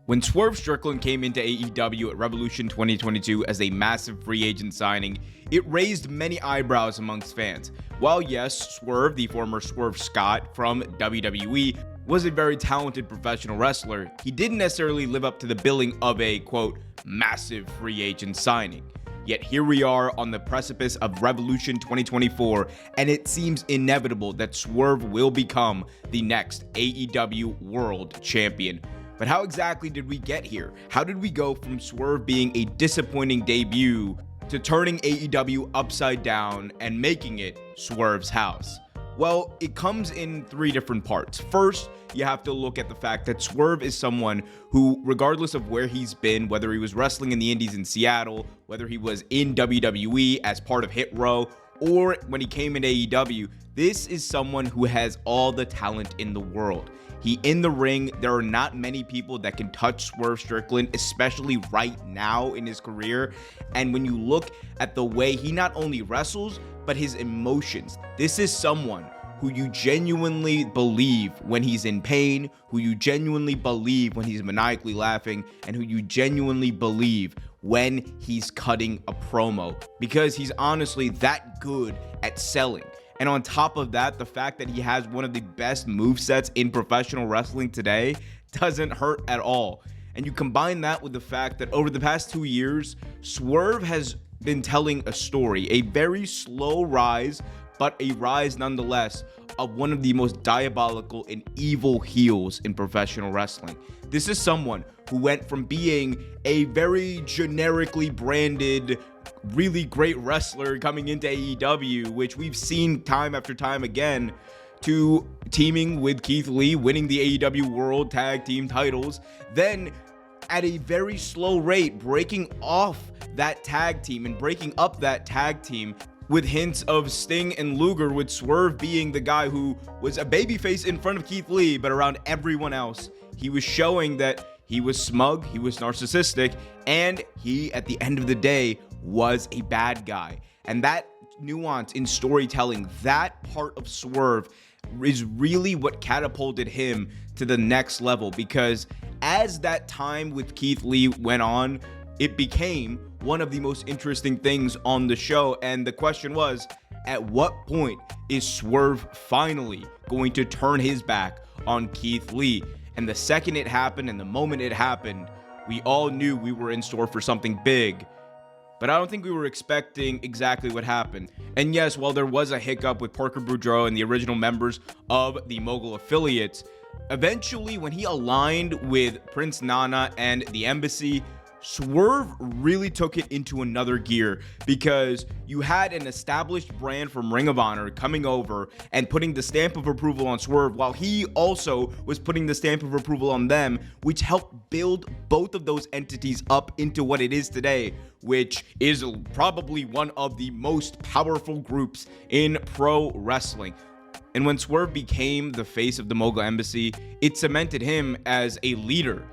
When Swerve Strickland came into AEW at Revolution 2022 as a massive free agent signing, it raised many eyebrows amongst fans. While yes, Swerve, the former Swerve Scott from WWE, was a very talented professional wrestler, he didn't necessarily live up to the billing of a, quote, massive free agent signing. Yet here we are on the precipice of Revolution 2024, and it seems inevitable that Swerve will become the next AEW World Champion. But how exactly did we get here? How did we go from Swerve being a disappointing debut to turning AEW upside down and making it Swerve's house? Well, it comes in three different parts. First, you have to look at the fact that Swerve is someone who, regardless of where he's been, whether he was wrestling in the Indies in Seattle, whether he was in WWE as part of Hit Row, or when he came in AEW, this is someone who has all the talent in the world. In the ring, there are not many people that can touch Swerve Strickland, especially right now in his career. And when you look at the way he not only wrestles, but his emotions, this is someone who you genuinely believe when he's in pain, who you genuinely believe when he's maniacally laughing, and who you genuinely believe when he's cutting a promo, because he's honestly that good at selling. And on top of that, the fact that he has one of the best movesets in professional wrestling today doesn't hurt at all. And you combine that with the fact that over the past 2 years, Swerve has been telling a story, a very slow rise, but a rise nonetheless, of one of the most diabolical and evil heels in professional wrestling. This is someone who went from being a very generically branded, really great wrestler coming into AEW, which we've seen time after time again, to teaming with Keith Lee, winning the AEW World Tag Team titles, then at a very slow rate breaking off that tag team and breaking up that tag team with hints of Sting and Luger, with Swerve being the guy who was a babyface in front of Keith Lee, but around everyone else, he was showing that he was smug, he was narcissistic, and he, at the end of the day, was a bad guy. And that nuance in storytelling, that part of Swerve, is really what catapulted him to the next level, because as that time with Keith Lee went on, it became one of the most interesting things on the show. And the question was, at what point is Swerve finally going to turn his back on Keith Lee? And the second it happened, and the moment it happened, we all knew we were in store for something big. But I don't think we were expecting exactly what happened. And yes, while there was a hiccup with Parker Boudreaux and the original members of the Mogul affiliates, eventually when he aligned with Prince Nana and the Embassy, Swerve really took it into another gear, because you had an established brand from Ring of Honor coming over and putting the stamp of approval on Swerve, while he also was putting the stamp of approval on them, which helped build both of those entities up into what it is today, which is probably one of the most powerful groups in pro wrestling. And when Swerve became the face of the Mogul Embassy, it cemented him as a leader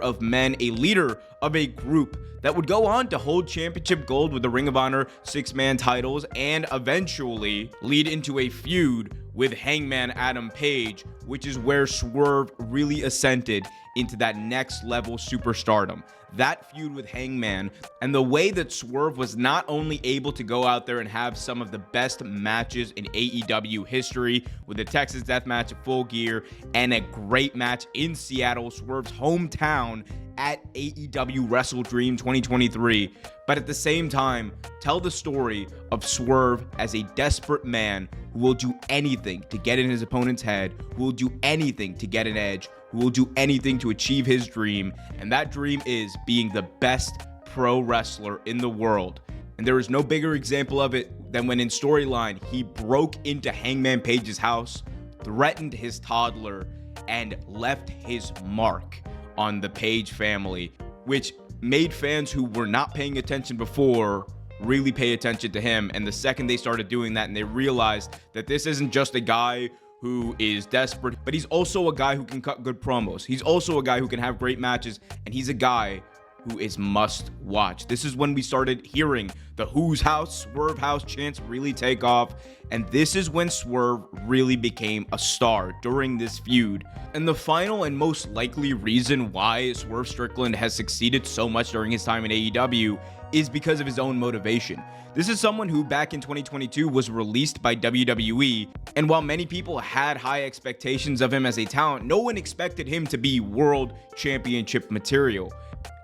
of men, a leader of a group that would go on to hold championship gold with the Ring of Honor 6-man titles, and eventually lead into a feud with Hangman Adam Page, which is where Swerve really ascended into that next level superstardom. That feud with Hangman, and the way that Swerve was not only able to go out there and have some of the best matches in AEW history, with the Texas Death Match at Full Gear and a great match in Seattle, Swerve's hometown, at AEW Wrestle Dream 2023, but at the same time, tell the story of Swerve as a desperate man who will do anything to get in his opponent's head, who will do anything to get an edge, who will do anything to achieve his dream, and that dream is being the best pro wrestler in the world. And there is no bigger example of it than when in storyline, he broke into Hangman Page's house, threatened his toddler, and left his mark on the Page family, which made fans who were not paying attention before really pay attention to him. And the second they started doing that, and they realized that this isn't just a guy who is desperate, but he's also a guy who can cut good promos. He's also a guy who can have great matches, and he's a guy who is must watch. This is when we started hearing the Who's House, Swerve House chants really take off. And this is when Swerve really became a star during this feud. And the final and most likely reason why Swerve Strickland has succeeded so much during his time in AEW is because of his own motivation. This is someone who back in 2022 was released by WWE, and while many people had high expectations of him as a talent, no one expected him to be world championship material.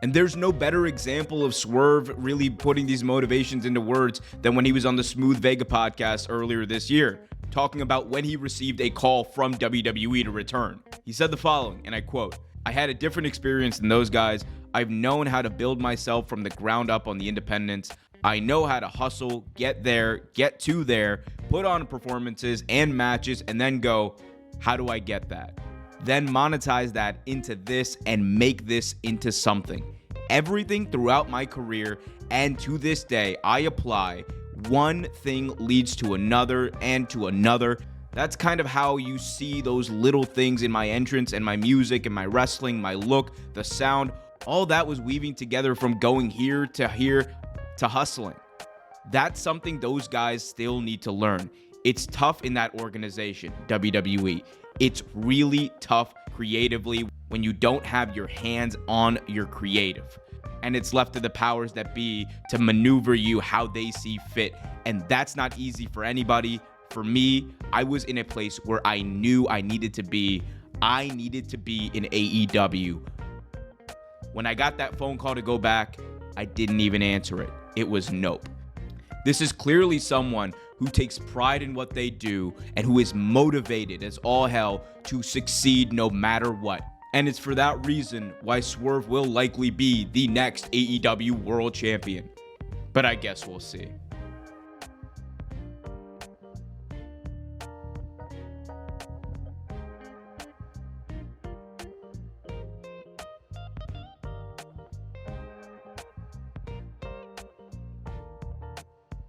And there's no better example of Swerve really putting these motivations into words than when he was on the Smooth Vega podcast earlier this year, talking about when he received a call from WWE to return. He said the following, and I quote, "I had a different experience than those guys. I've known how to build myself from the ground up on the independents. I know how to hustle, get there, get to there, put on performances and matches, and then go, how do I get that? Then monetize that into this and make this into something. Everything throughout my career and to this day, I apply. One thing leads to another and to another." That's kind of how you see those little things in my entrance and my music and my wrestling, my look, the sound. All that was weaving together from going here to hustling. That's something those guys still need to learn. It's tough in that organization, WWE. It's really tough creatively when you don't have your hands on your creative. And it's left to the powers that be to maneuver you how they see fit. And that's not easy for anybody. For me, I was in a place where I knew I needed to be. I needed to be in AEW. When I got that phone call to go back, I didn't even answer it. It was nope. This is clearly someone who takes pride in what they do and who is motivated as all hell to succeed no matter what. And it's for that reason why Swerve will likely be the next AEW World Champion. But I guess we'll see.